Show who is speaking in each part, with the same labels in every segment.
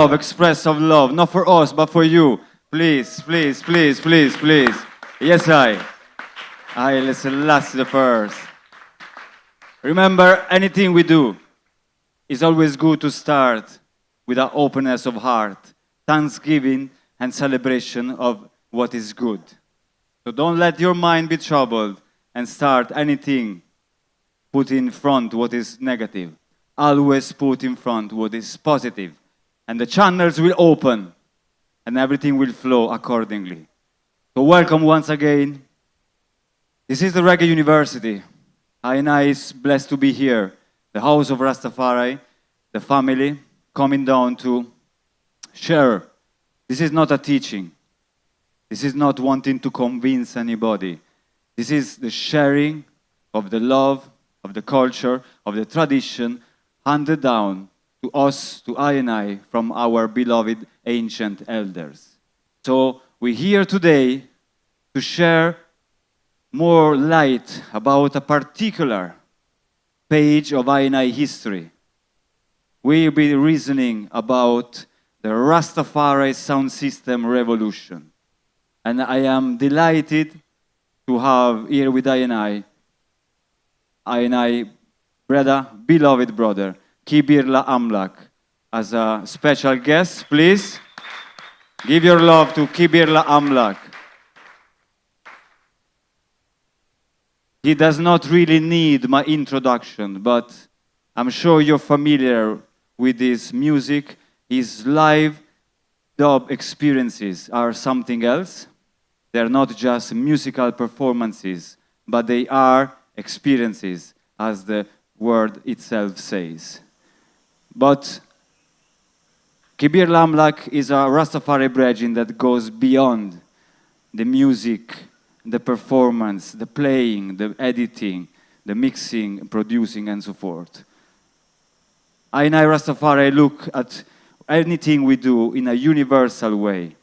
Speaker 1: Of express of love, not for us, but for you. Please, please, please, please, please. Yes, I Selassie the first. Remember, anything we do is always good to start with an openness of heart, thanksgiving and celebration of what is good. So don't let your mind be troubled and start anything put in front what is negative. Always put in front what is positive. And the channels will open and everything will flow accordingly. So welcome once again. This is the Reggae University. I is blessed to be here. The house of Rastafari, the family, coming down to share. This is not a teaching. This is not wanting to convince anybody. This is the sharing of the love, of the culture, of the tradition handed down to us, to I, from our beloved ancient elders. So we're here today to share more light about a particular page of I history. We'll be reasoning about the Rastafari sound system revolution. And I am delighted to have here with I brother, beloved brother, KIBIR AMLAK, as a special guest. Please give your love to KIBIR AMLAK. He does not really need my introduction, but I'm sure you're familiar with his music. His live dub experiences are something else. They're not just musical performances, but they are experiences, as the word itself says. But KIBIR AMLAK is a Rastafari brethren that goes beyond the music, the performance, the playing, the editing, the mixing, producing, and so forth. I Rastafari look at anything we do in a universal way.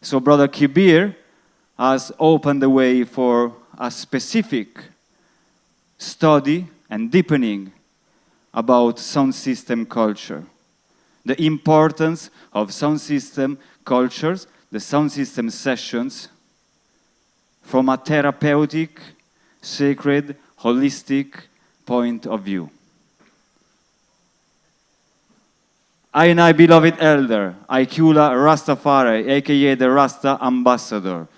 Speaker 1: So Brother KIBIR has opened the way for a specific study and deepening about sound system culture. The importance of sound system cultures, the sound system sessions, from a therapeutic, sacred, holistic point of view. I beloved elder, IQULAH Rastafari, aka the Rasta ambassador.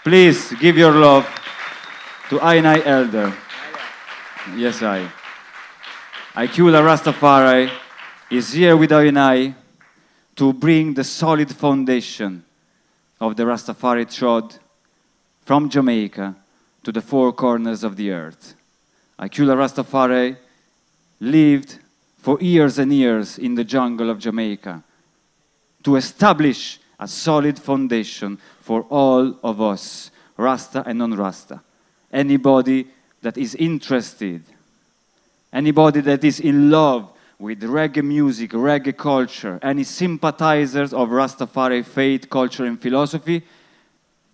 Speaker 1: Please give your love to I elder. Yes, IQULAH Rastafari is here with I to bring the solid foundation of the Rastafari trod from Jamaica to the four corners of the earth. IQULAH Rastafari lived for years and years in the jungle of Jamaica to establish a solid foundation for all of us, Rasta and non-Rasta. Anybody that is interested, anybody that is in love with reggae music, reggae culture, any sympathizers of Rastafari faith, culture, and philosophy,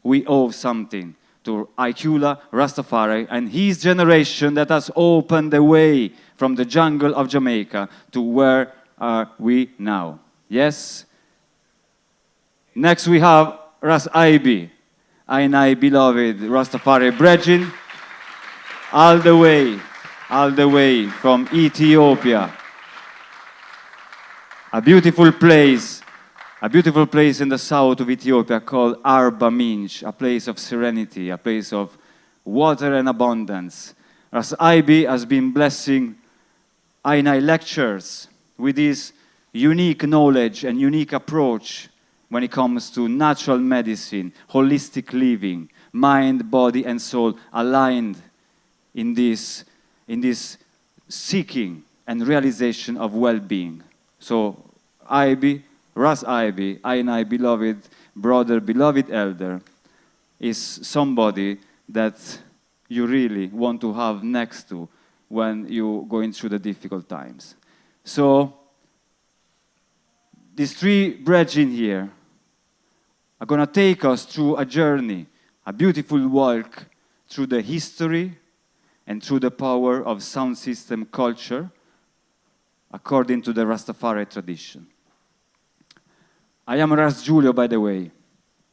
Speaker 1: we owe something to IQULAH Rastafari and his generation that has opened the way from the jungle of Jamaica to where are we now. Yes? Next we have Ras IB, I beloved Rastafari brethren, all the way from Ethiopia. A beautiful place in the south of Ethiopia called Arba Minch, a place of serenity, a place of water and abundance. Ras IB has been blessing I lectures with his unique knowledge and unique approach when it comes to natural medicine, holistic living, mind, body, and soul aligned in this seeking and realization of well-being. So IB, Ras IB, I beloved brother, beloved elder, is somebody that you really want to have next to when you're going through the difficult times. So these three brethren here are going to take us through a journey, a beautiful walk through the history and through the power of sound system culture according to the Rastafari tradition. I am Ras Julio, by the way.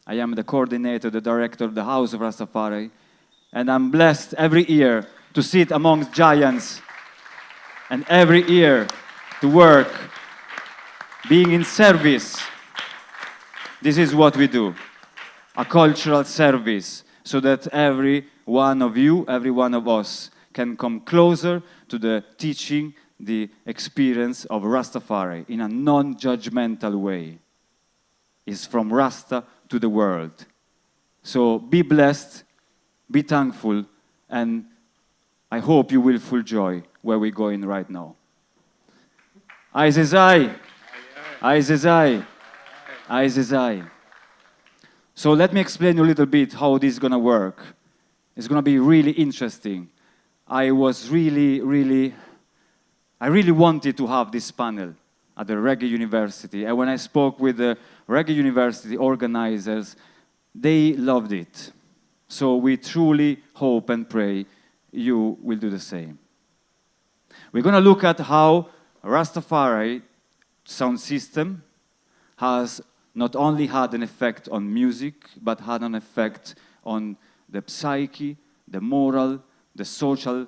Speaker 1: I am the coordinator, the director of the House of Rastafari, and I'm blessed every year to sit amongst giants, and every year to work, being in service. This is what we do, a cultural service, so that every one of you, every one of us, can come closer to the teaching, the experience of Rastafari in a non-judgmental way. It's from Rasta to the world. So be blessed, be thankful, and I hope you will full joy where we're going right now. Eyes is eye. Eyes is eye. Eyes is eye. So let me explain you a little bit how this is going to work. It's going to be really interesting. I really wanted to have this panel at the Reggae University. And when I spoke with the Reggae University organizers, they loved it. So we truly hope and pray you will do the same. We're going to look at how Rastafari sound system has not only had an effect on music, but had an effect on the psyche, the moral, the social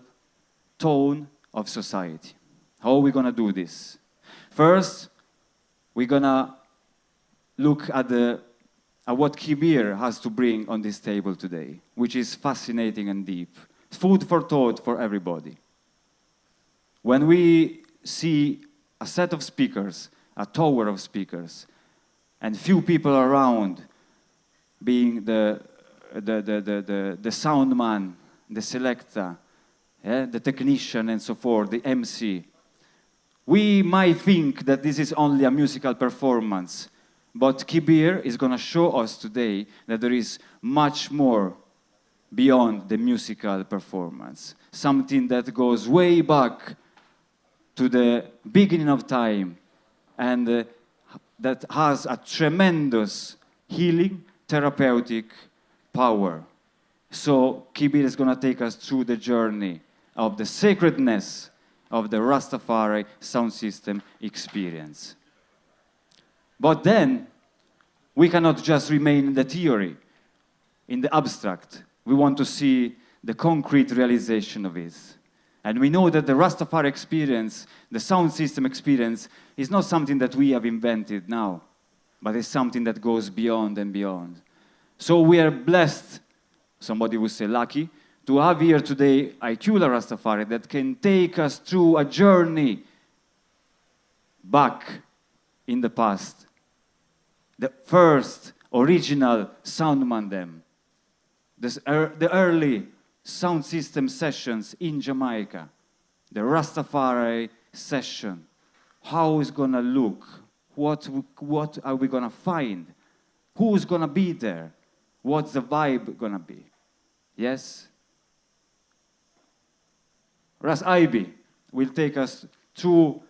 Speaker 1: tone of society. How are we going to do this? First, we're going to look at what KIBIR has to bring on this table today, which is fascinating and deep. Food for thought for everybody. When we see a set of speakers, a tower of speakers, and few people around, being the sound man, the selector, the technician, and so forth, the MC, we might think that this is only a musical performance, but KIBIR is going to show us today that there is much more beyond the musical performance, something that goes way back to the beginning of time, and that has a tremendous healing, therapeutic power. So KIBIR is going to take us through the journey of the sacredness of the Rastafari sound system experience. But then, we cannot just remain in the theory, in the abstract. We want to see the concrete realization of it. And we know that the Rastafari experience, the sound system experience, is not something that we have invented now, but it's something that goes beyond and beyond. So we are blessed, somebody would say lucky, to have here today IQULAH Rastafari that can take us through a journey back in the past. The first original soundman them. The early sound system sessions in Jamaica. The Rastafari session. How is going to look? What are we going to find? Who's going to be there? What's the vibe going to be? Yes? Ras Ibi will take us through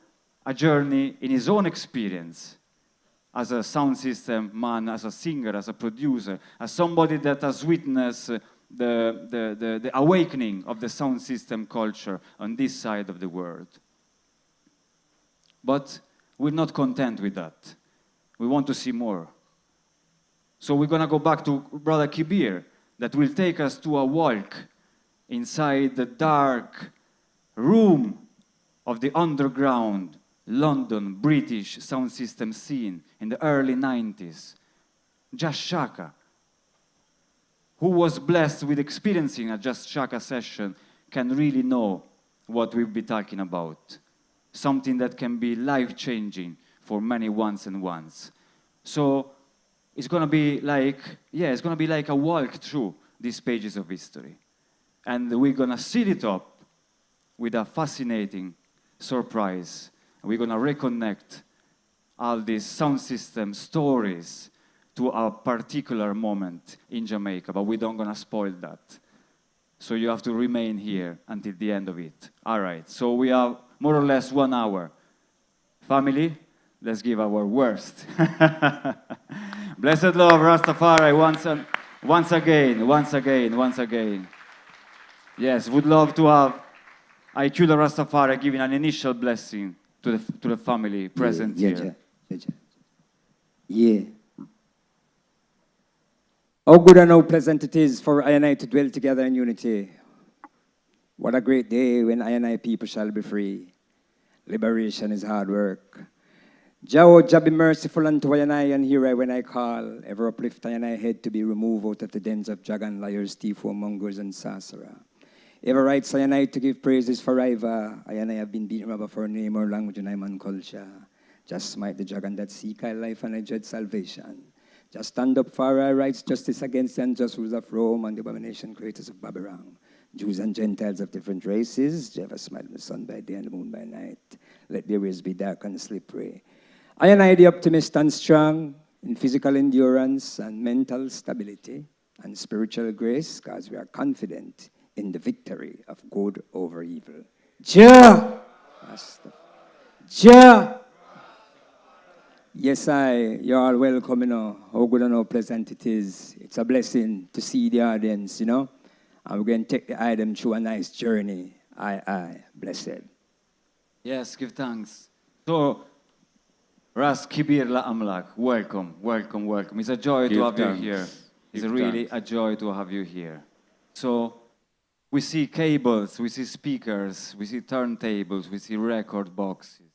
Speaker 1: a journey in his own experience as a sound system man, as a singer, as a producer, as somebody that has witnessed the awakening of the sound system culture on this side of the world. But we're not content with that. We want to see more. So we're going to go back to Brother KIBIR that will take us to a walk inside the dark room of the underground London British sound system scene in the early 90s. Just Shaka, who was blessed with experiencing a Just Shaka session, can really know what we'll be talking about. Something that can be life-changing for many ones and ones. So it's going to be like, it's going to be like a walk through these pages of history. And we're going to seal it up with a fascinating surprise. We're going to reconnect all these sound system stories to a particular moment in Jamaica, but we don't going to spoil that. So you have to remain here until the end of it. All right, so we have more or less 1 hour. Family, let's give our worst. Blessed love, Rastafari, once again. Yes, would love to have IQULAH Rastafari giving an initial blessing to the family present here.
Speaker 2: Yeah. How good and how pleasant it is for I and I to dwell together in unity. What a great day when I and I people shall be free. Liberation is hard work. Jah be merciful unto I and hear I when I call. Ever uplift I and I head to be removed out of the dens of dragon, liars, thief, mongers, and sorcerer. Ever right I and I to give praises forever. I and I have been beaten rubber for name or language and I'm on culture. Just smite the dragon that seek I life and I dread salvation. Just stand up for our rights, justice against the unjust rulers of Rome and the abomination creators of Babylon. Jews and Gentiles of different races, Jehovah smite the sun by day and the moon by night. Let their ways be dark and slippery. I and I, the optimist and strong in physical endurance and mental stability and spiritual grace, because we are confident in the victory of good over evil. Jah! Jah! Yes, you're all welcome, you know, how good and how pleasant it is. It's a blessing to see the audience, you know, and we're going to take the item through a nice journey. Blessed.
Speaker 1: Yes, give thanks. So, Ras KIBIR la AMLAK, welcome, welcome, welcome. It's a joy to have you here. It's really a joy to have you here. So, we see cables, we see speakers, we see turntables, we see record boxes.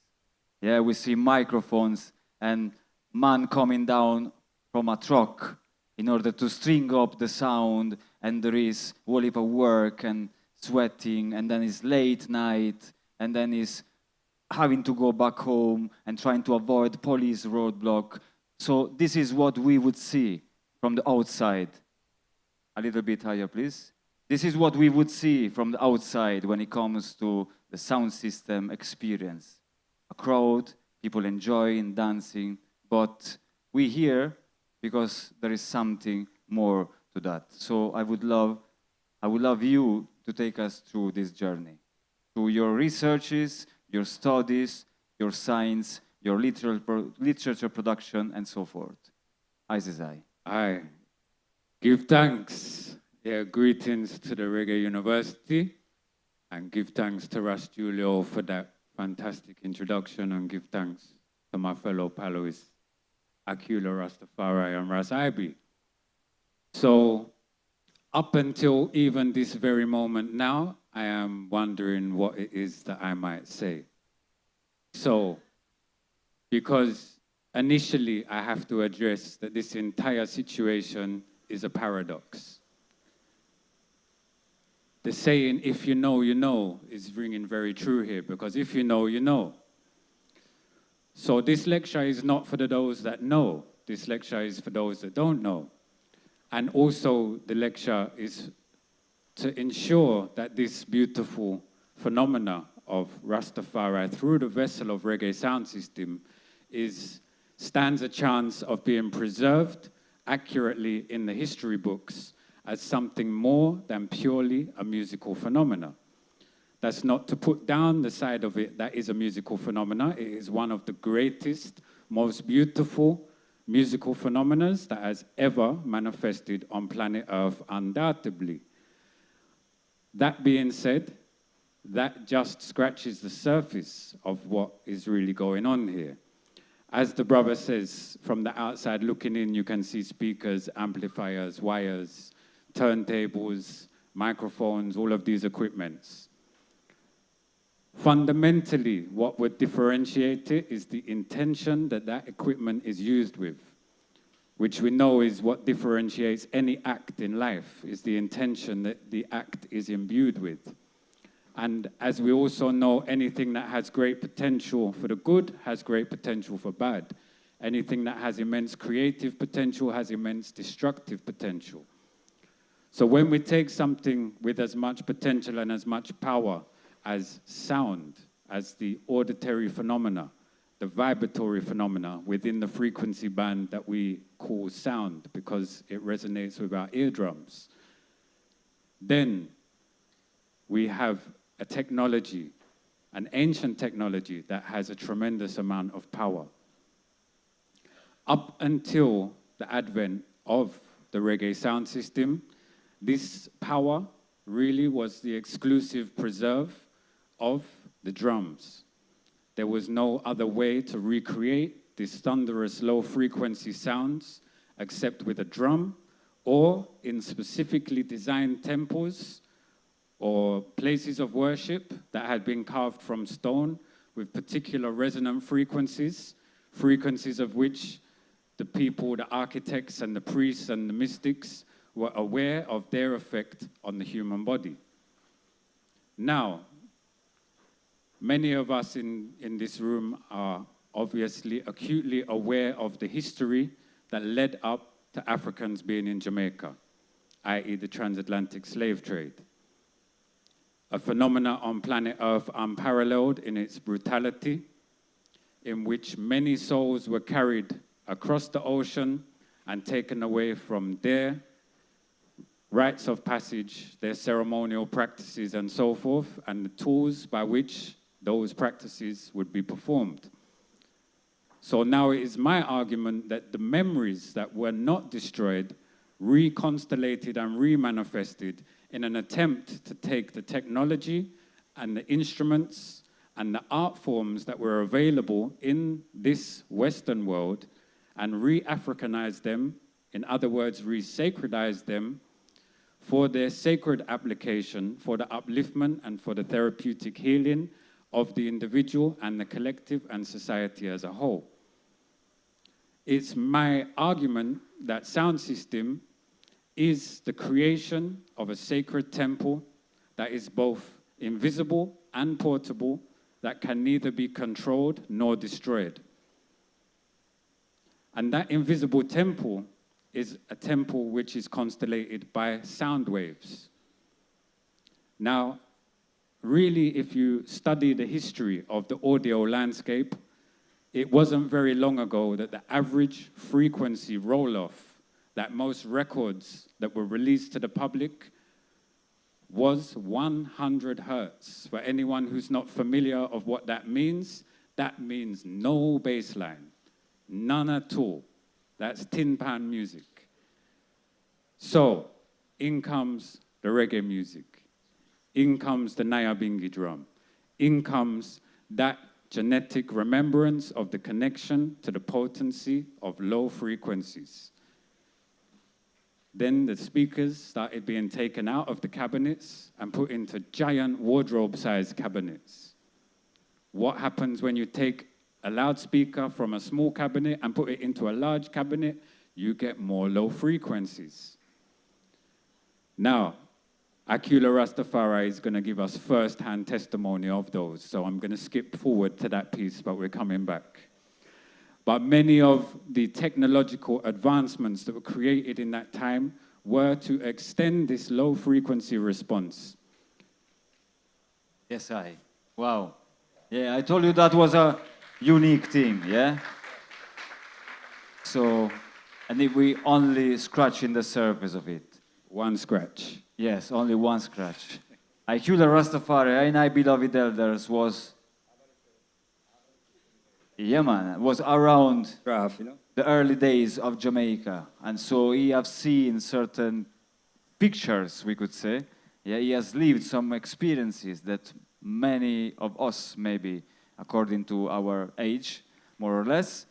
Speaker 1: Yeah, we see microphones and man coming down from a truck in order to string up the sound, and there is a whole heap of work and sweating, and then it's late night, and then it's having to go back home and trying to avoid police roadblock. So this is what we would see from the outside. A little bit higher, please. This is what we would see from the outside when it comes to the sound system experience. A crowd, people enjoying, dancing, but we here because there is something more to that. So I would love you to take us through this journey, through your researches, your studies, your science, your literature production, and so forth. Aye.
Speaker 3: Aye. Give thanks. Yeah, greetings to the Reggae University, and give thanks to JULIO for that fantastic introduction, and give thanks to my fellow Palois, IQULAH, Rastafari, and Rastafari. So, up until even this very moment now, I am wondering what it is that I might say. So, because initially I have to address that this entire situation is a paradox. The saying, if you know, you know, is ringing very true here, because if you know, you know. So this lecture is not for those that know. This lecture is for those that don't know. And also the lecture is to ensure that this beautiful phenomena of Rastafari through the vessel of reggae sound system stands a chance of being preserved accurately in the history books as something more than purely a musical phenomena. That's not to put down the side of it that is a musical phenomena. It is one of the greatest, most beautiful musical phenomena that has ever manifested on planet Earth, undoubtedly. That being said, that just scratches the surface of what is really going on here. As the brother says, from the outside looking in, you can see speakers, amplifiers, wires, turntables, microphones, all of these equipments. Fundamentally, what would differentiate it is the intention that that equipment is used with, which we know is what differentiates any act in life, is the intention that the act is imbued with. And as we also know, anything that has great potential for the good has great potential for bad. Anything that has immense creative potential has immense destructive potential. So when we take something with as much potential and as much power as sound, as the auditory phenomena, the vibratory phenomena within the frequency band that we call sound because it resonates with our eardrums, then we have a technology, an ancient technology that has a tremendous amount of power. Up until the advent of the reggae sound system, this power really was the exclusive preserve of the drums. There was no other way to recreate these thunderous low-frequency sounds except with a drum or in specifically designed temples or places of worship that had been carved from stone with particular resonant frequencies, frequencies of which the people, the architects and the priests and the mystics were aware of their effect on the human body. Now, many of us in this room are obviously acutely aware of the history that led up to Africans being in Jamaica, i.e. the transatlantic slave trade. A phenomena on planet Earth unparalleled in its brutality, in which many souls were carried across the ocean and taken away from their rites of passage, their ceremonial practices and so forth, and the tools by which those practices would be performed. So now it is my argument that the memories that were not destroyed, reconstellated and remanifested in an attempt to take the technology and the instruments and the art forms that were available in this Western world and re-Africanize them, in other words, re-sacredize them for their sacred application, for the upliftment and for the therapeutic healing of the individual and the collective and society as a whole. It's my argument that sound system is the creation of a sacred temple that is both invisible and portable, that can neither be controlled nor destroyed. And that invisible temple is a temple which is constellated by sound waves. Now, really, if you study the history of the audio landscape, it wasn't very long ago that the average frequency roll-off that most records that were released to the public was 100 hertz. For anyone who's not familiar of what that means no bass line, none at all. That's tin pan music. So, in comes the reggae music. In comes the Nyabingi drum. In comes that genetic remembrance of the connection to the potency of low frequencies. Then the speakers started being taken out of the cabinets and put into giant wardrobe-sized cabinets. What happens when you take a loudspeaker from a small cabinet and put it into a large cabinet? You get more low frequencies. Now, IQULAH Rastafari is going to give us first-hand testimony of those, so I'm going to skip forward to that piece, but we're coming back. But many of the technological advancements that were created in that time were to extend this low-frequency response.
Speaker 1: Yes, wow. Yeah, I told you that was a unique thing, yeah? So, and if we only scratching the surface of it.
Speaker 3: One scratch.
Speaker 1: Yes, only one scratch. IQULAH Rastafari, and I beloved elders was, yeah man, was around the early days of Jamaica. And so he have seen certain pictures, we could say. Yeah, he has lived some experiences that many of us, maybe, according to our age, more or less,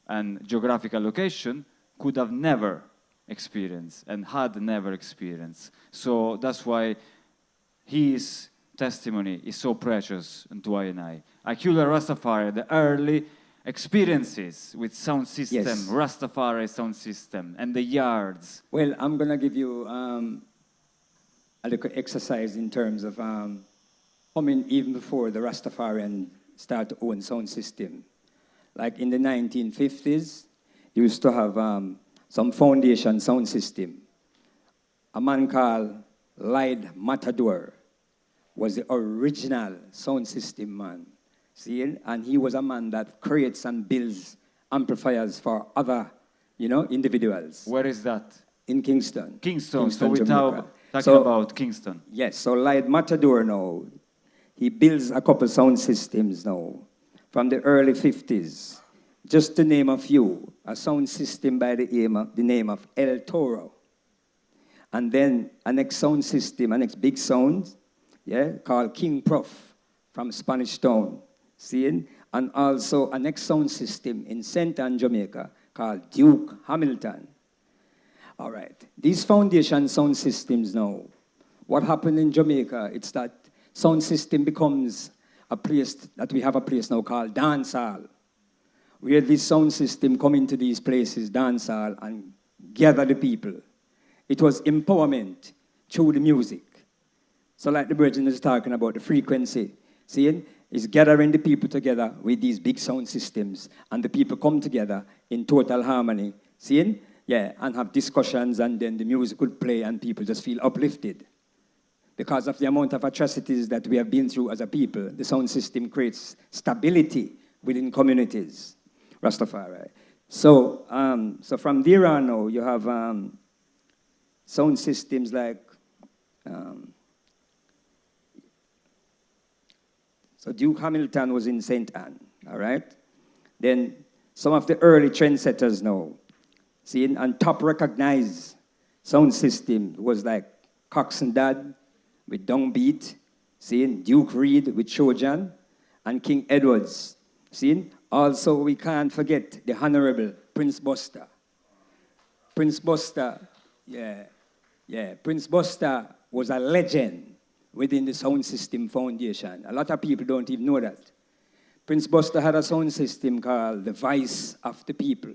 Speaker 1: and geographical location, could have never experienced and had never experienced. So that's why his testimony is so precious unto I and I. IQULAH Rastafari, the early experiences with sound system,
Speaker 2: Yes.
Speaker 1: Rastafari sound system, and the yards.
Speaker 2: Well, I'm going to give you a little exercise in terms of coming even before the Rastafarian start to own sound system. Like in the 1950s, you used to have some foundation sound system. A man called Lyde Matador was the original sound system man. See, and he was a man that creates and builds amplifiers for other, individuals.
Speaker 1: Where is that?
Speaker 2: In Kingston.
Speaker 1: Kingston. So we're
Speaker 2: Jamaica.
Speaker 1: talking about Kingston.
Speaker 2: Yes, so Lyde Matador now, he builds a couple sound systems now from the early 50s. Just to name a few, a sound system by the name of El Toro. And then a next sound system, a next big sound, called King Prof from Spanish Town. Seeing? and also a next sound system in St. Anne, Jamaica, called Duke Hamilton. All right, these foundation sound systems now, what happened in Jamaica, it's that sound system becomes a place, that we have a place now called dance hall, where this sound system come into these places, dance hall, and gather the people. It was empowerment through the music. So like the Virgin is talking about, the frequency, seeing, is gathering the people together with these big sound systems, and the people come together in total harmony, seeing, yeah, and have discussions, and then the music would play, and people just feel uplifted. Because of the amount of atrocities that we have been through as a people, the sound system creates stability within communities. Rastafari. So, so from there on now, you have sound systems like, so Duke Hamilton was in St. Anne, all right? Then some of the early trendsetters now, seeing, and top recognized sound system was like Cox and Dad with Downbeat, seeing, Duke Reed with Trojan, and King Edwards, seeing. Also, we can't forget the Honorable Prince Buster. Prince Buster, Prince Buster was a legend within the sound system foundation. A lot of people don't even know that. Prince Buster had a sound system called the Voice of the People.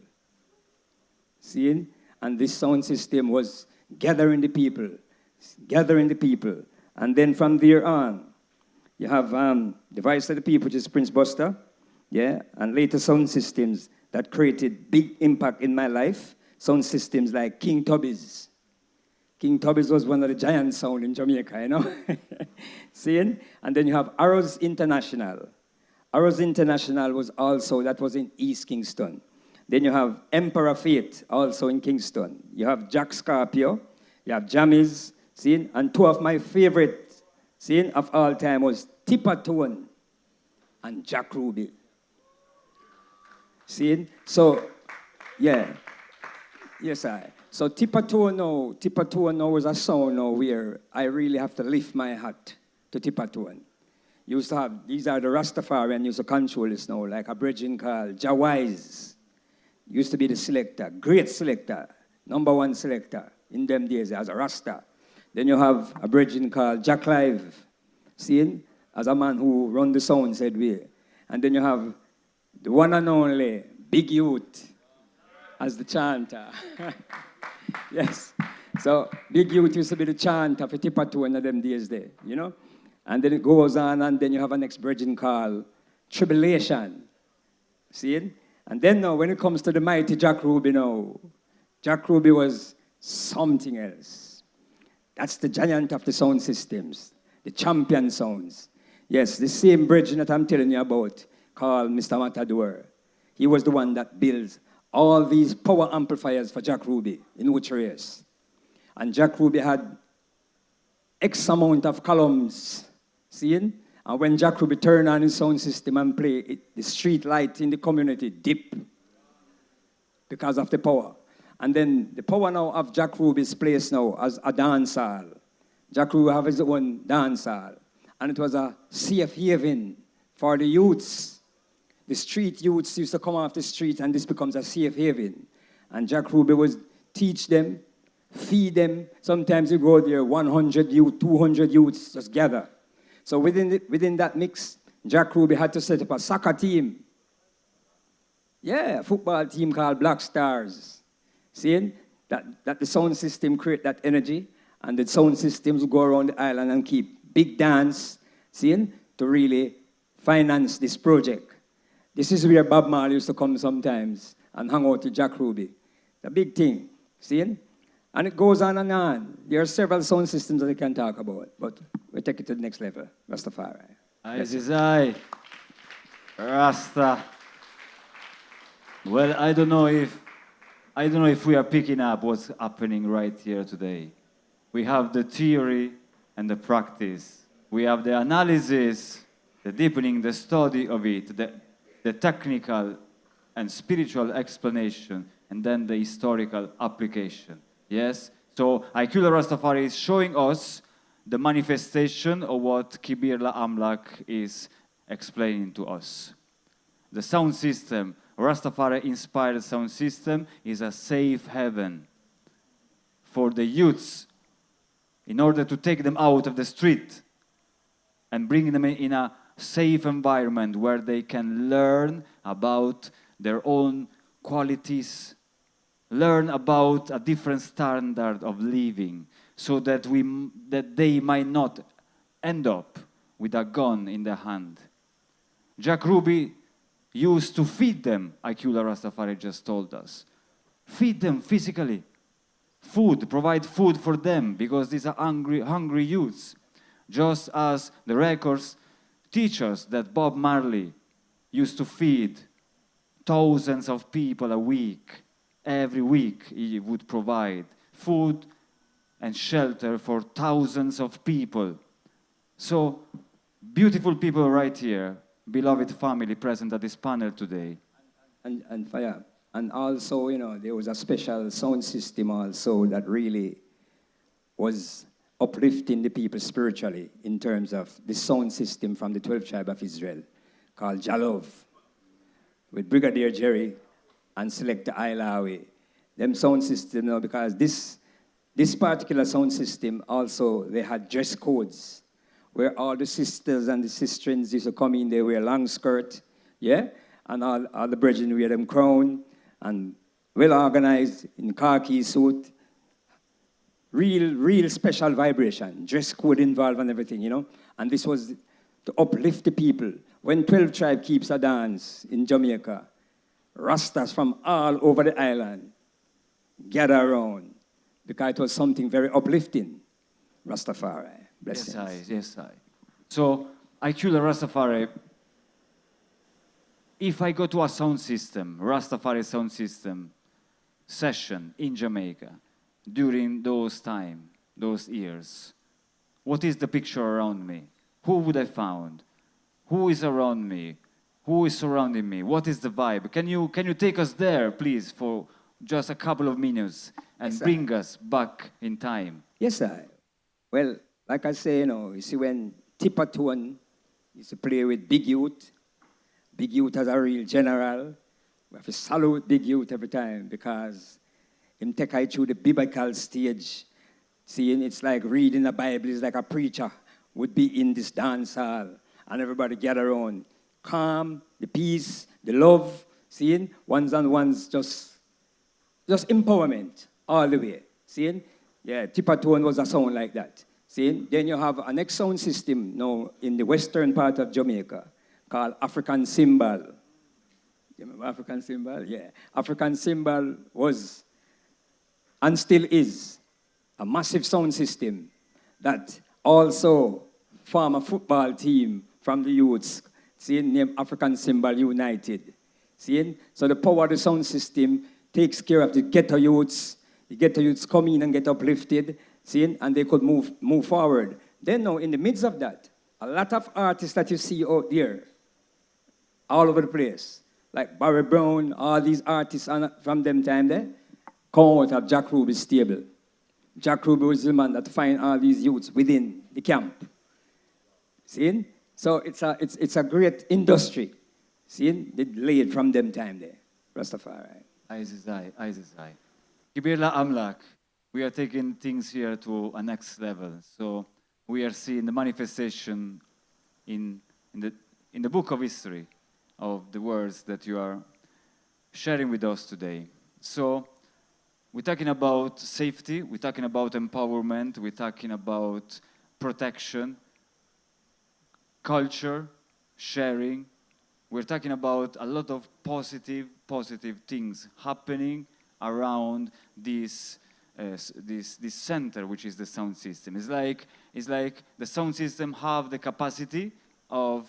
Speaker 2: See? And this sound system was gathering the people. And then from there on, you have the Voice of the People, which is Prince Buster. Yeah, and later sound systems that created big impact in my life, sound systems like King Tubby's. King Tubby's was one of the giant sound in Jamaica, you know? Seeing? And then you have Arrows International. Arrows International was also, that was in East Kingston. Then you have Emperor Fate, also in Kingston. You have Jack Scorpio, you have Jammies, seeing? And two of my favorite, seeing, of all time was Tippertone and Jack Ruby. See? So, yeah. Yes, I. So Tippertone now is a sound now where I really have to lift my hat to Tippertone. Used to have, these are the Rastafari and used to control this now, like a brethren called Jawise. Used to be the selector, great selector, #1 selector in them days as a Rasta. Then you have a brethren called Jack Live, seeing, as a man who run the sound, said we. And then you have the one and only Big Youth as the chanter. Yes. So Big Youth used to be the chanter for Tippertone in them days there, you know? And then it goes on, and then you have an ex-virgin called Tribulation. See it? And then now, when it comes to the mighty Jack Ruby now, Jack Ruby was something else. That's the giant of the sound systems, the champion sounds. Yes, the same bridge that I'm telling you about, called Mr. Matador. He was the one that built all these power amplifiers for Jack Ruby in Ucharese. And Jack Ruby had X amount of columns, seeing? And when Jack Ruby turned on his sound system and play, the street light in the community dip because of the power. And then the power now of Jack Ruby's place now as a dance hall. Jack Ruby have his own dance hall. And it was a safe haven for the youths. The street youths used to come off the street, and this becomes a safe haven. And Jack Ruby would teach them, feed them. Sometimes you go there, 100 youth, 200 youths just gather. So within that mix, Jack Ruby had to set up a soccer team. Yeah, a football team called Black Stars. Seeing that the sound system create that energy, and the sound systems go around the island and keep big dance, seeing, to really finance this project. This is where Bob Marley used to come sometimes and hang out with Jack Ruby. The big thing, seeing? And it goes on and on. There are several sound systems that I can talk about, but we'll take it to the next level. Rastafari.
Speaker 1: I, Rasta. Well, I don't know if we are picking up what's happening right here today. We have the theory and the practice. We have the analysis, the deepening, the study of it, the technical and spiritual explanation, and then the historical application. Yes? So IQULAH Rastafari is showing us the manifestation of what KIBIR La AMLAK is explaining to us. The sound system, Rastafari-inspired sound system, is a safe haven for the youths in order to take them out of the street and bring them in a safe environment where they can learn about their own qualities, learn about a different standard of living, so that they might not end up with a gun in their hand. Jack Ruby used to feed them, IQULAH Rastafari just told us. Feed them physically. Food, provide food for them, because these are hungry youths. Just as the records teach us that Bob Marley used to feed thousands of people a week. Every week he would provide food and shelter for thousands of people. So, beautiful people right here, beloved family present at this panel today.
Speaker 2: And fire. And also, you know, there was a special sound system also that really was uplifting the people spiritually in terms of the sound system from the 12th tribe of Israel called Jalov, with Brigadier Jerry and Selector Ilawi. Them sound system, you know, because this particular sound system also, they had dress codes where all the sisters and the sistrins used to come in, they wear long skirt, yeah? And all the brethren wear them crown, and well organized in khaki suit. Real special vibration, dress code involved and everything, you know? And this was to uplift the people. When 12 tribe keeps a dance in Jamaica, Rastas from all over the island gather around, because it was something very uplifting. Rastafari, blessings.
Speaker 1: Yes, I. So, IQULAH Rastafari, if I go to a sound system, Rastafari sound system session in Jamaica, during those years, what is the picture around me? Who would I find? Who is around me? Who is surrounding me? What is the vibe? Can you take us there, please, for just a couple of minutes and
Speaker 2: Yes,
Speaker 1: bring us back in time?
Speaker 2: Yes, sir. Well, like I say, you know, you see when Tipatone used to play with Big Youth as a real general, we have to salute Big Youth every time, because him take I through the biblical stage. Seeing it's like reading the Bible, it's like a preacher would be in this dance hall, and everybody gather around. Calm, the peace, the love, seeing ones and ones, just empowerment all the way. Seeing? Yeah, Tipatone was a sound like that. See, then you have a next sound system now in the western part of Jamaica called African Cymbal. You remember African Cymbal? Yeah. African Cymbal was, and still is, a massive sound system that also form a football team from the youths, seeing named African Cymbal United. Seeing? So the power of the sound system takes care of the ghetto youths. The ghetto youths come in and get uplifted. See, and they could move forward. Then now, in the midst of that, a lot of artists that you see out there, all over the place, like Barry Brown, all these artists from them time there, come out of Jack Ruby's stable. Jack Ruby was the man that find all these youths within the camp. See? So it's a great industry. See? They laid from them time there. Rastafari.
Speaker 1: Aizizai. KIBIR la AMLAK. We are taking things here to a next level. So we are seeing the manifestation in the book of history of the words that you are sharing with us today. So we're talking about safety, we're talking about empowerment, we're talking about protection, culture, sharing. We're talking about a lot of positive things happening around this center, which is the sound system. It's like the sound system have the capacity of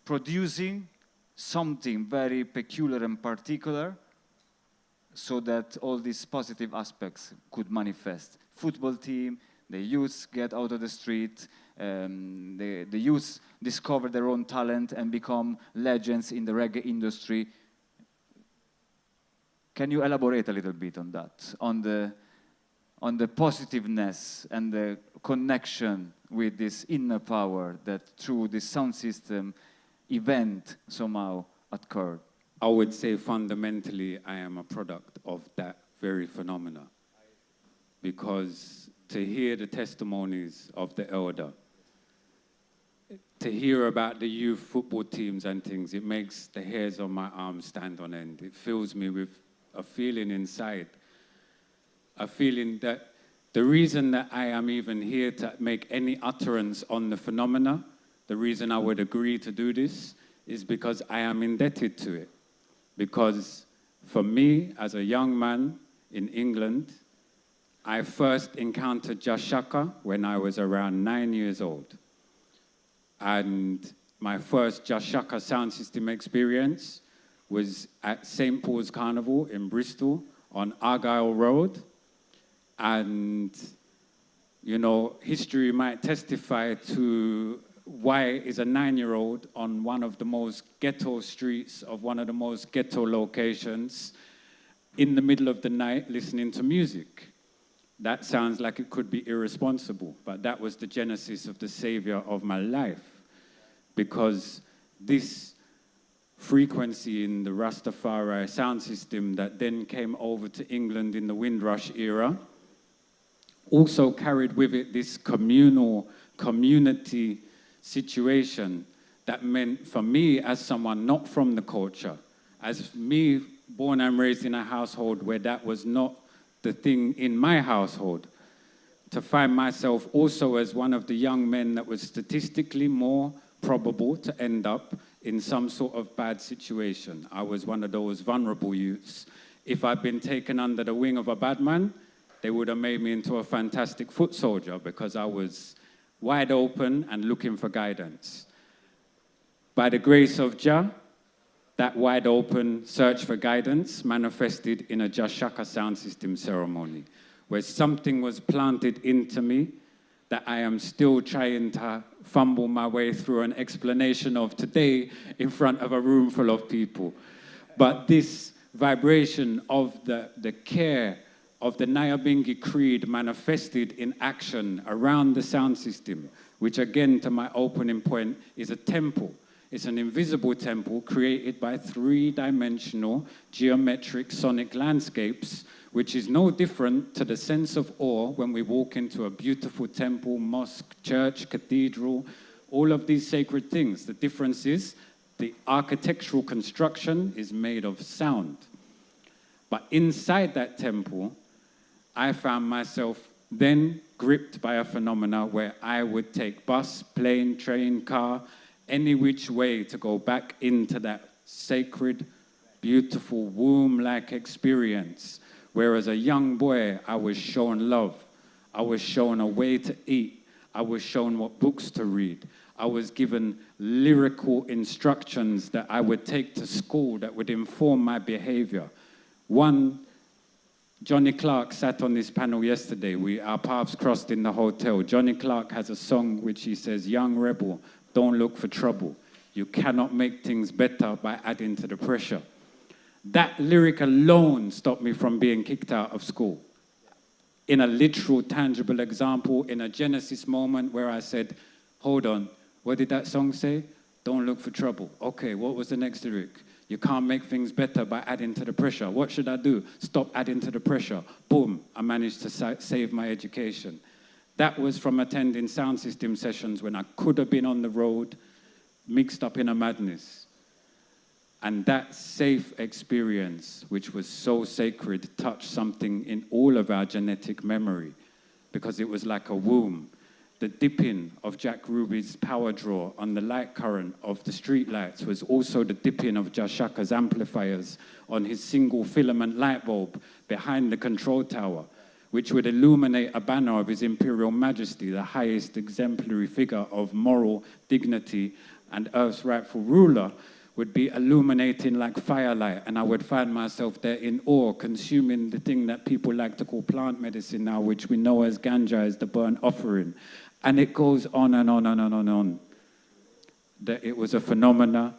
Speaker 1: producing something very peculiar and particular, so that all these positive aspects could manifest. Football team, the youths get out of the street, the youths discover their own talent and become legends in the reggae industry. Can you elaborate a little bit on that, on the positiveness and the connection with this inner power that through this sound system event somehow occurred?
Speaker 3: I would say fundamentally I am a product of that very phenomena. Because to hear the testimonies of the elder, to hear about the youth football teams and things, it makes the hairs on my arms stand on end. It fills me with a feeling inside, a feeling that the reason that I am even here to make any utterance on the phenomena, the reason I would agree to do this, is because I am indebted to it. Because for me, as a young man in England, I first encountered Jashaka when I was around 9 years old. And my first Jashaka sound system experience was at St. Paul's Carnival in Bristol on Argyle Road. And, you know, history might testify to why is a 9-year-old on one of the most ghetto streets of one of the most ghetto locations in the middle of the night listening to music. That sounds like it could be irresponsible, but that was the genesis of the savior of my life. Because this frequency in the Rastafari sound system that then came over to England in the Windrush era also carried with it this community situation that meant for me as someone not from the culture, as me born and raised in a household where that was not the thing in my household, to find myself also as one of the young men that was statistically more probable to end up in some sort of bad situation. I was one of those vulnerable youths. If I'd been taken under the wing of a bad man, they would have made me into a fantastic foot soldier because I was wide open and looking for guidance. By the grace of Jah, that wide open search for guidance manifested in a Jashaka sound system ceremony, where something was planted into me that I am still trying to fumble my way through an explanation of today in front of a room full of people. But this vibration of the care of the Nyabingi Creed manifested in action around the sound system, which again, to my opening point, is a temple. It's an invisible temple created by three-dimensional geometric sonic landscapes, which is no different to the sense of awe when we walk into a beautiful temple, mosque, church, cathedral, all of these sacred things. The difference is the architectural construction is made of sound. But inside that temple, I found myself then gripped by a phenomena where I would take bus, plane, train, car, any which way to go back into that sacred, beautiful, womb-like experience, where as a young boy, I was shown love. I was shown a way to eat. I was shown what books to read. I was given lyrical instructions that I would take to school that would inform my behavior. Johnny Clark sat on this panel yesterday. Our paths crossed in the hotel. Johnny Clark has a song which he says, "Young rebel, don't look for trouble. You cannot make things better by adding to the pressure." That lyric alone stopped me from being kicked out of school. In a literal, tangible example, in a Genesis moment where I said, hold on, what did that song say? Don't look for trouble. Okay, what was the next lyric? You can't make things better by adding to the pressure. What should I do? Stop adding to the pressure. Boom, I managed to save my education. That was from attending sound system sessions when I could have been on the road, mixed up in a madness. And that safe experience, which was so sacred, touched something in all of our genetic memory, because it was like a womb. The dipping of Jack Ruby's power draw on the light current of the street lights was also the dipping of Jashaka's amplifiers on his single filament light bulb behind the control tower, which would illuminate a banner of His Imperial Majesty, the highest exemplary figure of moral dignity and Earth's rightful ruler, would be illuminating like firelight, and I would find myself there in awe, consuming the thing that people like to call plant medicine now, which we know as ganja, as the burnt offering. And it goes on and on and on and on. That it was a phenomena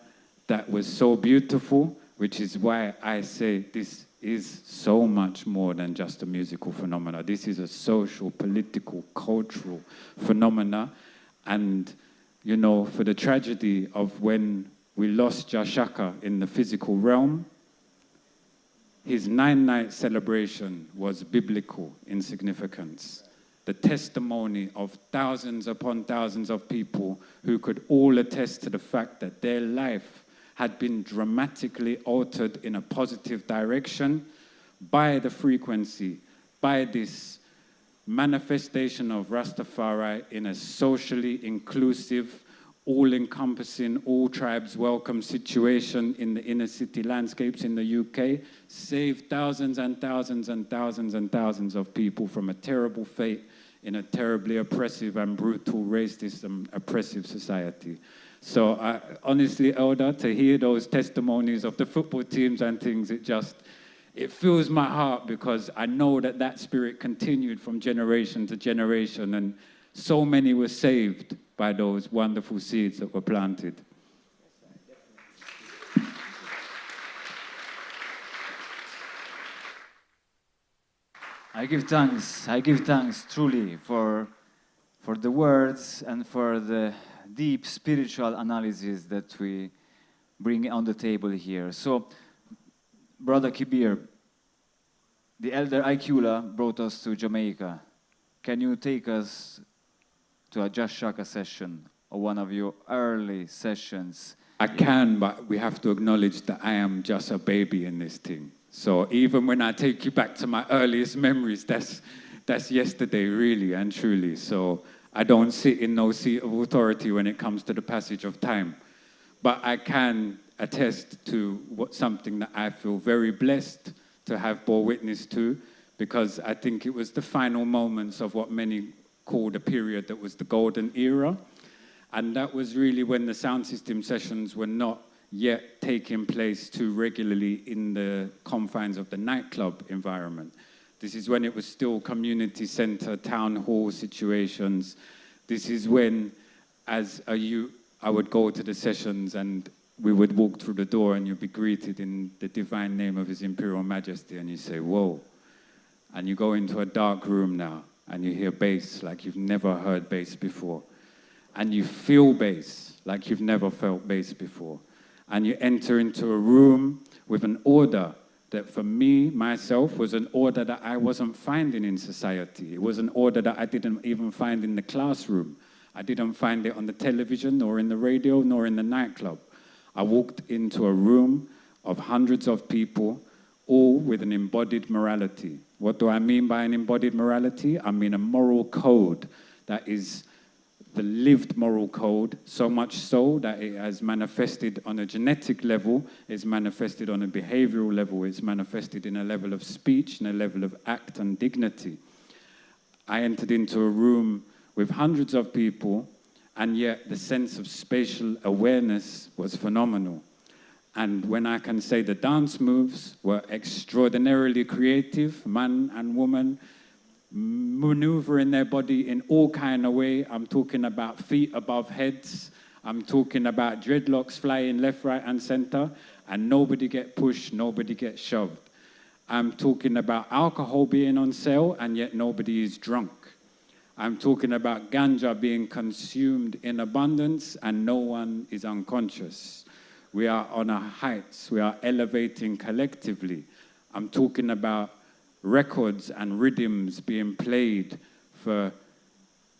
Speaker 3: that was so beautiful, which is why I say this is so much more than just a musical phenomena. This is a social, political, cultural phenomena. And, you know, for the tragedy of when We lost Jashaka in the physical realm. His 9-night celebration was biblical in significance. The testimony of thousands upon thousands of people who could all attest to the fact that their life had been dramatically altered in a positive direction by the frequency, by this manifestation of Rastafari in a socially inclusive, all-encompassing, all tribes welcome situation in the inner city landscapes in the UK, saved thousands and thousands and thousands and thousands of people from a terrible fate in a terribly oppressive and brutal, racist and oppressive society. So honestly, Elder, to hear those testimonies of the football teams and things, it fills my heart, because I know that that spirit continued from generation to generation, and so many were saved by those wonderful seeds that were planted.
Speaker 1: I give thanks truly for the words and for the deep spiritual analysis that we bring on the table here. So, Brother KIBIR, the elder IQULAH brought us to Jamaica. Can you take us to a Just Shaka session, or one of your early sessions?
Speaker 3: I can, but we have to acknowledge that I am just a baby in this thing. So even when I take you back to my earliest memories, that's yesterday, really and truly. So I don't sit in no seat of authority when it comes to the passage of time. But I can attest to something that I feel very blessed to have bore witness to, because I think it was the final moments of what many called a period that was the golden era. And that was really when the sound system sessions were not yet taking place too regularly in the confines of the nightclub environment. This is when it was still community center, town hall situations. This is when, as a youth, I would go to the sessions and we would walk through the door and you'd be greeted in the divine name of His Imperial Majesty, and you say, whoa. And you go into a dark room now and you hear bass like you've never heard bass before. And you feel bass like you've never felt bass before. And you enter into a room with an order that for me, myself, was an order that I wasn't finding in society. It was an order that I didn't even find in the classroom. I didn't find it on the television, nor in the radio, nor in the nightclub. I walked into a room of hundreds of people, all with an embodied morality. What do I mean by an embodied morality? I mean a moral code that is the lived moral code, so much so that it has manifested on a genetic level, it's manifested on a behavioral level, it's manifested in a level of speech, in a level of act and dignity. I entered into a room with hundreds of people, and yet the sense of spatial awareness was phenomenal. And when I can say the dance moves were extraordinarily creative, man and woman, maneuvering their body in all kind of way. I'm talking about feet above heads. I'm talking about dreadlocks flying left, right, and center, and nobody get pushed, nobody get shoved. I'm talking about alcohol being on sale, and yet nobody is drunk. I'm talking about ganja being consumed in abundance, and no one is unconscious. We are on a heights. We are elevating collectively. I'm talking about records and rhythms being played for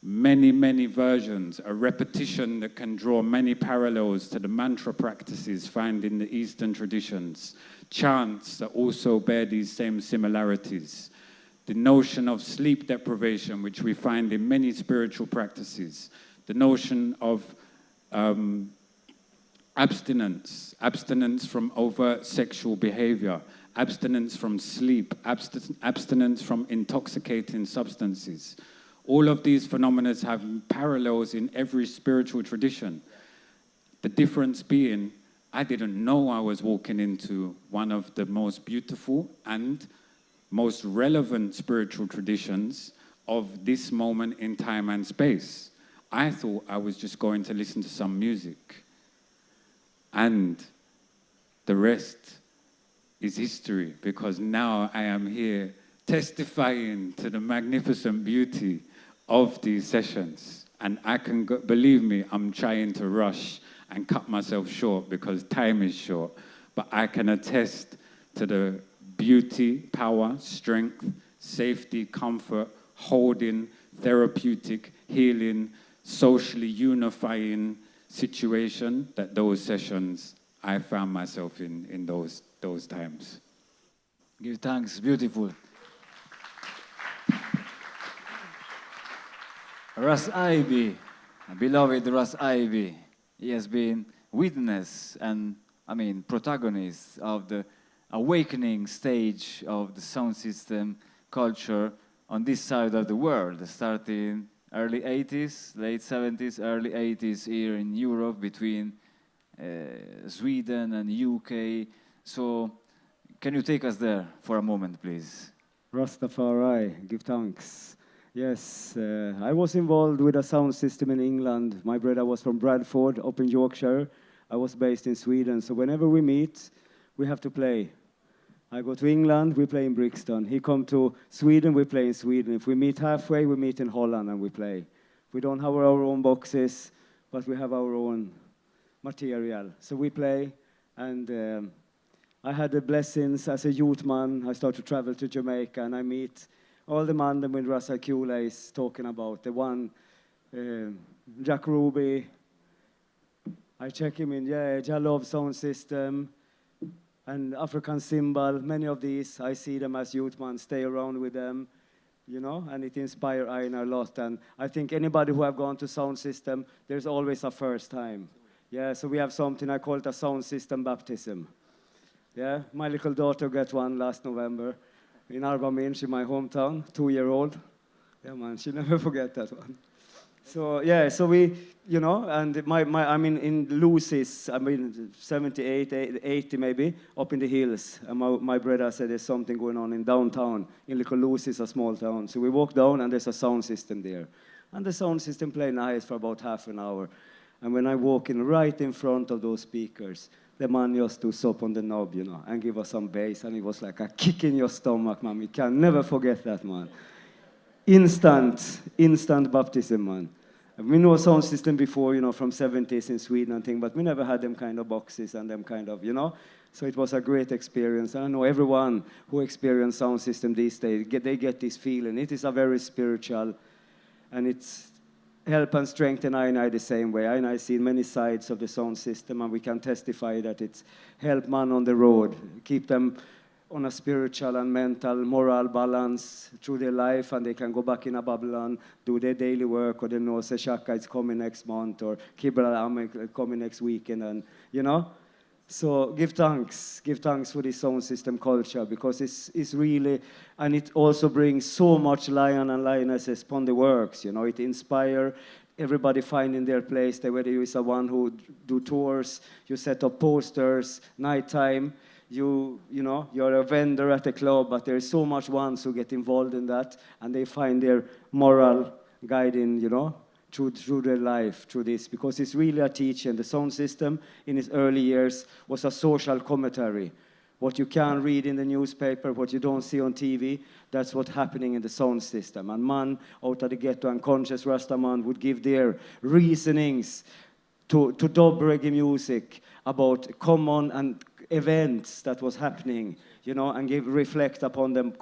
Speaker 3: many, many versions, a repetition that can draw many parallels to the mantra practices found in the Eastern traditions, chants that also bear these same similarities, the notion of sleep deprivation, which we find in many spiritual practices, the notion of abstinence from overt sexual behavior, abstinence from sleep, abstinence from intoxicating substances. All of these phenomena have parallels in every spiritual tradition. The difference being, I didn't know I was walking into one of the most beautiful and most relevant spiritual traditions of this moment in time and space. I thought I was just going to listen to some music. And the rest is history, because now I am here testifying to the magnificent beauty of these sessions. And I can, believe me, I'm trying to rush. and cut myself short because time is short. But I can attest to the beauty, power, strength, safety, comfort, holding, therapeutic, healing, socially unifying situation that those sessions I found myself in those times.
Speaker 1: Give thanks, beautiful. Ras Ivy, beloved Ras Ivy, he has been witness and, protagonist of the awakening stage of the sound system culture on this side of the world, starting early 80s, late 70s, early 80s here in Europe between Sweden and UK. So can you take us there for a moment, please?
Speaker 4: Rastafari, give thanks. Yes, I was involved with a sound system in England. My brother was from Bradford, up in Yorkshire. I was based in Sweden, so whenever we meet, we have to play. I go to England, we play in Brixton. He come to Sweden, we play in Sweden. If we meet halfway, we meet in Holland and we play. We don't have our own boxes, but we have our own material. So we play, and I had the blessings as a youth man. I started to travel to Jamaica, and I meet all the man that when Ras IQULAH is talking about. The one, Jack Ruby. I check him in, yeah, Jalov sound system, and African cymbal. Many of these, I see them as youth man, stay around with them, you know, and it inspires Aina a lot. And I think anybody who have gone to sound system, there's always a first time. Yeah, so we have something, I call it a sound system baptism. Yeah, my little daughter got one last November in Arbaminch, in my hometown, 2-year-old. Yeah, man, she never forget that one. So, yeah, so we, you know, and in Lucy's, 78, 80 maybe, up in the hills. And my brother said there's something going on in downtown. In Little Lucy's, a small town. So we walk down, and there's a sound system there. And the sound system played nice for about half an hour. And when I walk in right in front of those speakers, the man just to stop on the knob, you know, and give us some bass, and it was like a kick in your stomach, man. We can never forget that, man. Instant baptism, man. We know sound system before, you know, from 70s in Sweden and thing, but we never had them kind of boxes and them kind of, you know. So it was a great experience. And I know everyone who experienced sound system these days, they get this feeling. It is a very spiritual, and it's help and strengthen I and I the same way. I and I see many sides of the sound system, and we can testify that it's help man on the road, keep them on a spiritual and mental, moral balance through their life, and they can go back in a Babylon, do their daily work, or they know Seshaka is coming next month, or KIBIR coming next weekend, and, you know? So give thanks for this sound system culture, because it's really, and it also brings so much lion and lionesses upon the works, you know, it inspires everybody finding their place there, whether you is a one who do tours, you set up posters, nighttime, you know, you're a vendor at a club, but there's so much ones who get involved in that, and they find their moral guiding, you know, through their life, through this, because it's really a teaching. The sound system in its early years was a social commentary. What you can read in the newspaper, what you don't see on TV, that's what's happening in the sound system. And man out of the ghetto, unconscious Rasta man would give their reasonings to dub reggae music about common and events that was happening, you know, and reflect upon them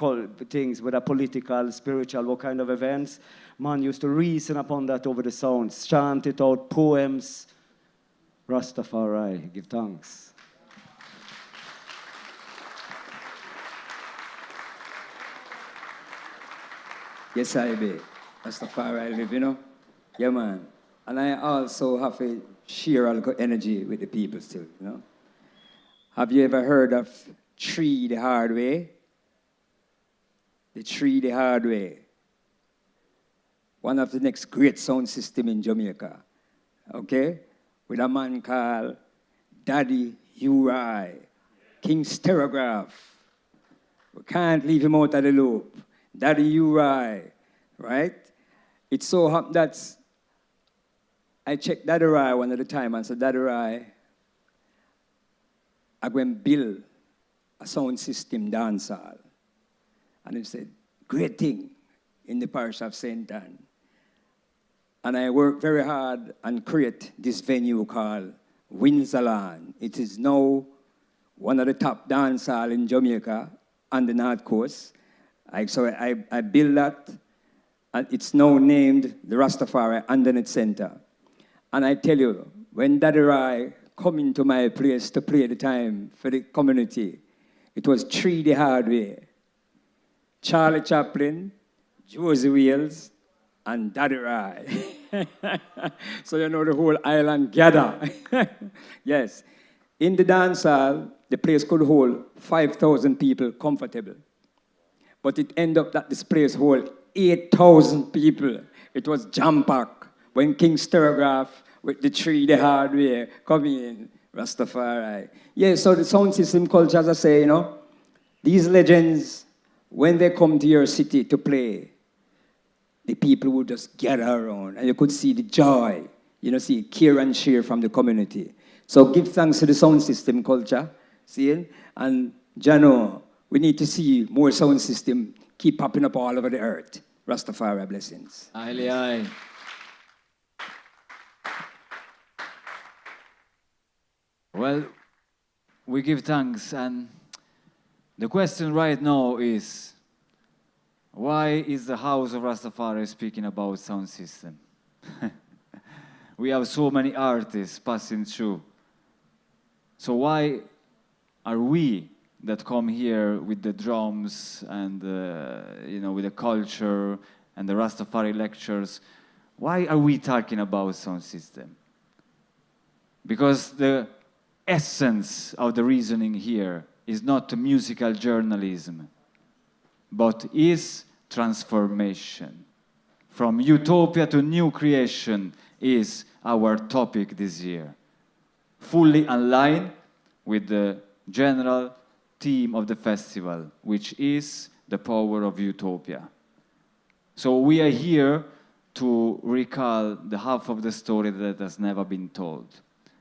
Speaker 4: things, whether political, spiritual, what kind of events. Man used to reason upon that over the sounds, chant it out, poems. Rastafari, give thanks.
Speaker 2: Yes, I be. Rastafari I live, you know? Yeah, man. And I also have to share a little energy with the people still, you know? Have you ever heard of Tree the Hard Way? The Tree the Hard Way. One of the next great sound system in Jamaica, okay? With a man called Daddy Uri, King Stereograph. We can't leave him out of the loop. Daddy Uri, right? It so happened that I checked Daddy Uri one at a time and said, Daddy Uri, I go and build a sound system dance hall. And he said, great thing in the parish of St. Anne. And I worked very hard and create this venue called Windsor. It is now one of the top dance hall in Jamaica on the North Coast. So I built that, and it's now named the Rastafari Undernet Center. And I tell you, when Daddy Rai come into my place to play the time for the community, it was 3D Hardware, Charlie Chaplin, Josie Wales, and Daddy Rai. So you know the whole island gather. Yes. In the dance hall, the place could hold 5,000 people comfortable. But it ended up that this place hold 8,000 people. It was jam-packed when King Sturgraph with the 3D Hardware come in, Rastafari. Yeah, so the sound system culture, as I say, you know, these legends, when they come to your city to play, the people would just gather around, and you could see the joy, you know, see care and share from the community. So give thanks to the sound system culture, see? And Jano, we need to see more sound system keep popping up all over the earth. Rastafari blessings.
Speaker 1: Aye, aye. Well, we give thanks, and the question right now is, why is the House of Rastafari speaking about sound system? We have so many artists passing through. So why are we that come here with the drums and you know, with the culture and the Rastafari lectures, why are we talking about sound system? Because the essence of the reasoning here is not musical journalism, but is transformation. From utopia to new creation is our topic this year. Fully aligned with the general theme of the festival, which is the power of utopia. So we are here to recall the half of the story that has never been told,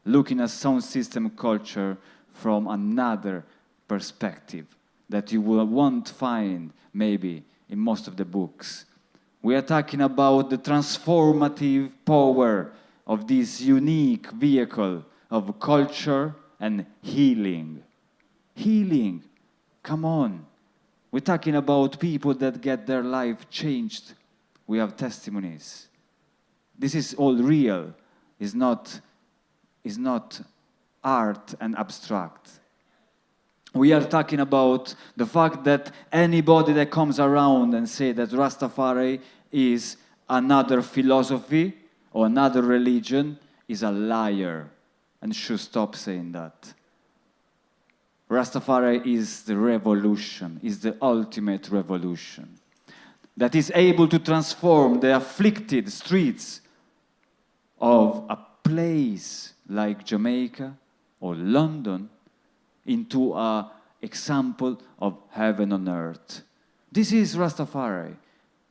Speaker 1: looking at sound system culture from another perspective that you won't find maybe in most of the books. We are talking about the transformative power of this unique vehicle of culture and healing. Healing, come on. We're talking about people that get their life changed. We have testimonies. This is all real. It's not art and abstract. We are talking about the fact that anybody that comes around and say that Rastafari is another philosophy or another religion is a liar and should stop saying that. Rastafari is the revolution, is the ultimate revolution that is able to transform the afflicted streets of a place like Jamaica or London into an example of heaven on earth. This is Rastafari.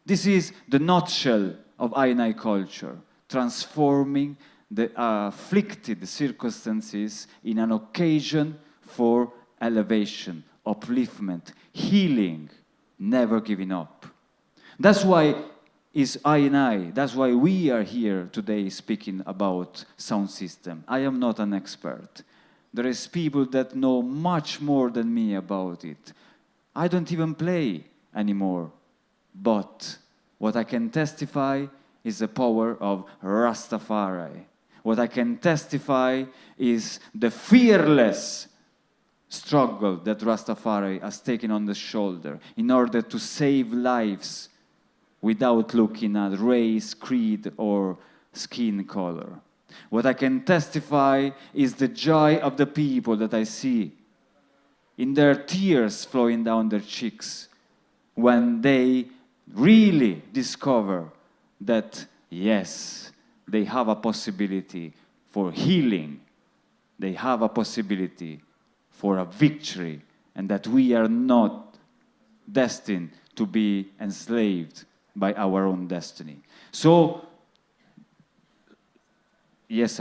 Speaker 1: This is the nutshell of I culture, transforming the afflicted circumstances in an occasion for elevation, upliftment, healing, never giving up. That's why is that's why we are here today speaking about sound system. I am not an expert. There is people that know much more than me about it. I don't even play anymore. But what I can testify is the power of Rastafari. What I can testify is the fearless struggle that Rastafari has taken on the shoulder in order to save lives without looking at race, creed, or skin color. What I can testify is the joy of the people that I see in their tears flowing down their cheeks when they really discover that, yes, they have a possibility for healing, they have a possibility for a victory, and that we are not destined to be enslaved by our own destiny. So, yes,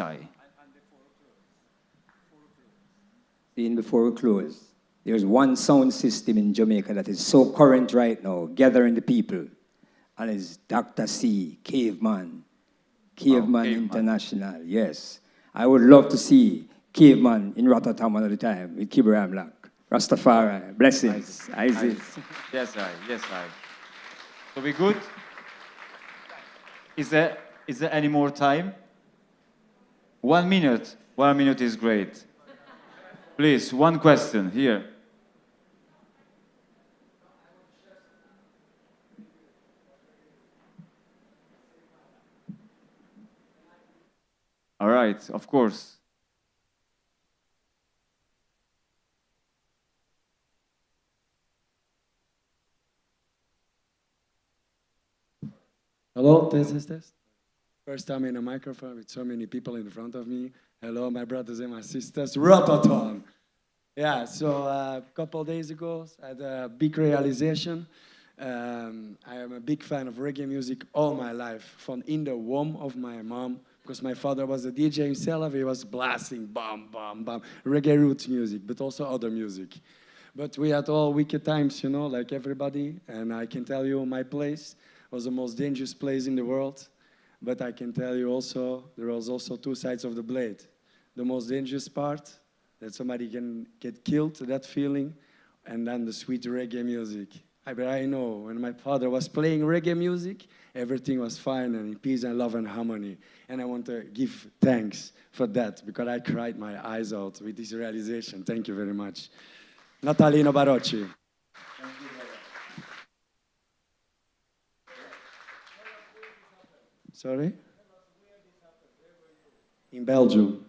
Speaker 2: Before we close, there's one sound system in Jamaica that is so current right now, gathering the people, and it's Dr. C, Caveman
Speaker 1: Caveman.
Speaker 2: International, yes. I would love to see Caveman in Rototom another time with KIBIR AMLAK. Rastafari, blessings. Isis.
Speaker 1: Yes, I. Yes, I. So we good? Is there any more time? 1 minute. 1 minute is great. Please, one question here. All right, of course.
Speaker 5: Hello, test. First time in a microphone with so many people in front of me. Hello, my brothers and my sisters. Rototom. Yeah, so a couple days ago, I had a big realization. I am a big fan of reggae music all my life, from in the womb of my mom, because my father was a DJ himself. He was blasting, bam, bam, bam, reggae roots music, but also other music. But we had all wicked times, you know, like everybody. And I can tell you, my place was the most dangerous place in the world. But I can tell you also, there was also two sides of the blade. The most dangerous part, that somebody can get killed, that feeling, and then the sweet reggae music. But I know, when my father was playing reggae music, everything was fine and in peace and love and harmony. And I want to give thanks for that, because I cried my eyes out with this realization. Thank you very much. Natalino Barocci. Sorry? In Belgium.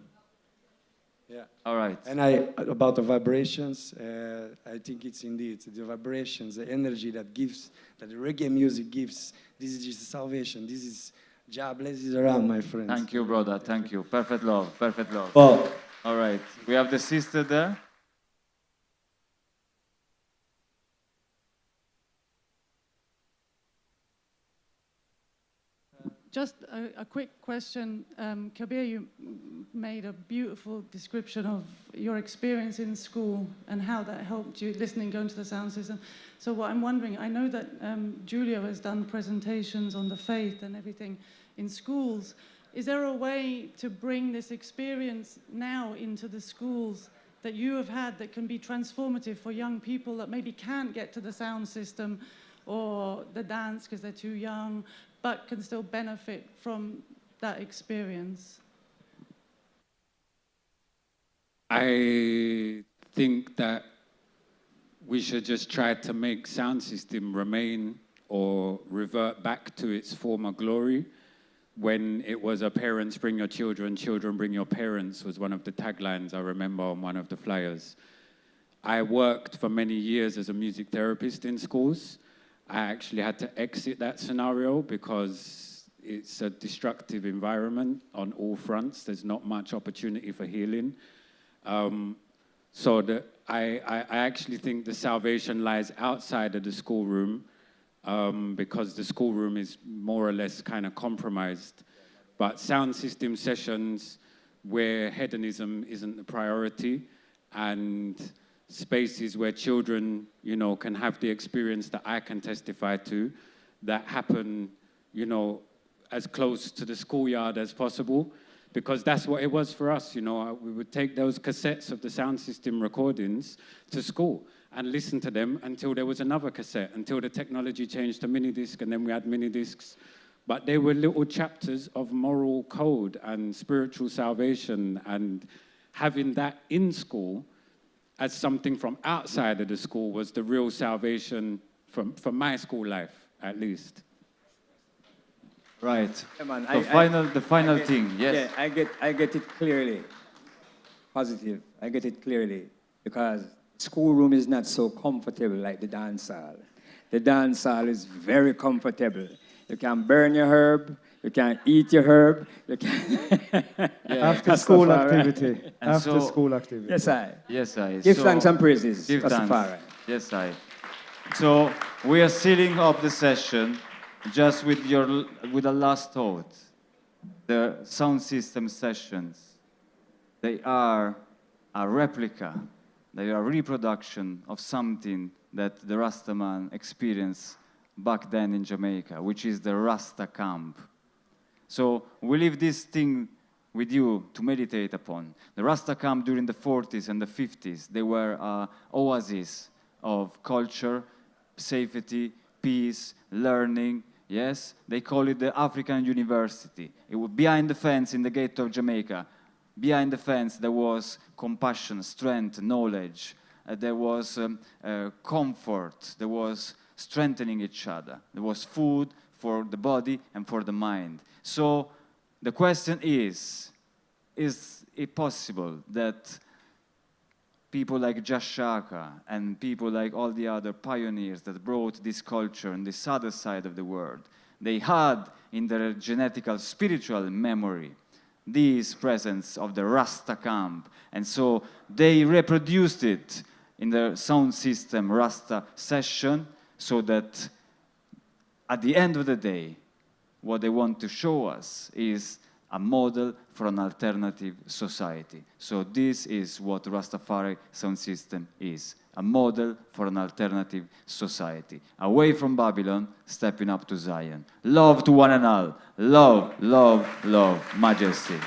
Speaker 5: Yeah.
Speaker 1: All right.
Speaker 5: And about the vibrations, I think it's indeed the vibrations, the energy that gives, that the reggae music gives. This is just salvation. This is Jah blesses around, my friends.
Speaker 1: Thank you, brother. Thank you. Perfect love. Perfect love.
Speaker 5: Oh.
Speaker 1: All right. We have the sister there.
Speaker 6: Just a quick question. KIBIR, you made a beautiful description of your experience in school and how that helped you listening, going to the sound system. So what I'm wondering, I know that JULIO has done presentations on the faith and everything in schools. Is there a way to bring this experience now into the schools that you have had that can be transformative for young people that maybe can't get to the sound system or the dance because they're too young, but can still benefit from that experience?
Speaker 3: I think that we should just try to make sound system remain or revert back to its former glory. When it was a parents bring your children, children bring your parents was one of the taglines I remember on one of the flyers. I worked for many years as a music therapist in schools. I actually had to exit that scenario because it's a destructive environment on all fronts. There's not much opportunity for healing. So I actually think the salvation lies outside of the schoolroom because the schoolroom is more or less kind of compromised. But sound system sessions where hedonism isn't the priority and spaces where children, you know, can have the experience that I can testify to, that happen, you know, as close to the schoolyard as possible, because that's what it was for us, you know. We would take those cassettes of the sound system recordings to school and listen to them until there was another cassette, until the technology changed to mini disc, and then we had mini discs. But they were little chapters of moral code and spiritual salvation, and having that in school as something from outside of the school was the real salvation from my school life, at least.
Speaker 1: Right.
Speaker 2: Yeah, man,
Speaker 1: The final thing, yes.
Speaker 2: Yeah, I get it clearly. Positive. I get it clearly. Because schoolroom is not so comfortable like the dance hall. The dance hall is very comfortable. You can burn your herb, you can eat your herb, you can...
Speaker 4: After school
Speaker 2: Rastafari.
Speaker 4: activity.
Speaker 1: And
Speaker 4: After
Speaker 1: so-
Speaker 4: school activity.
Speaker 2: Yes, I.
Speaker 1: Yes, I.
Speaker 2: Give thanks and praises.
Speaker 1: Give thanks.
Speaker 2: Rastafari.
Speaker 1: Yes, I. So we are sealing up the session just with a last thought. The sound system sessions, they are a replica, they are a reproduction of something that the Rastaman experienced back then in Jamaica, which is the Rasta camp. So we leave this thing with you to meditate upon. The Rasta camp during the 40s and the 50s, they were oases of culture, safety, peace, learning. Yes, they call it the African University. It was behind the fence in the gate of Jamaica. Behind the fence there was compassion, strength, knowledge. There was comfort. There was strengthening each other. There was food for the body and for the mind. So the question is it possible that people like Jashaka and people like all the other pioneers that brought this culture on this other side of the world, they had in their genetical spiritual memory this presence of the Rasta camp, and so they reproduced it in their sound system Rasta session, so that at the end of the day, what they want to show us is a model for an alternative society. So this is what Rastafari sound system is, a model for an alternative society. Away from Babylon, stepping up to Zion. Love to one and all. Love, love, love, majesty.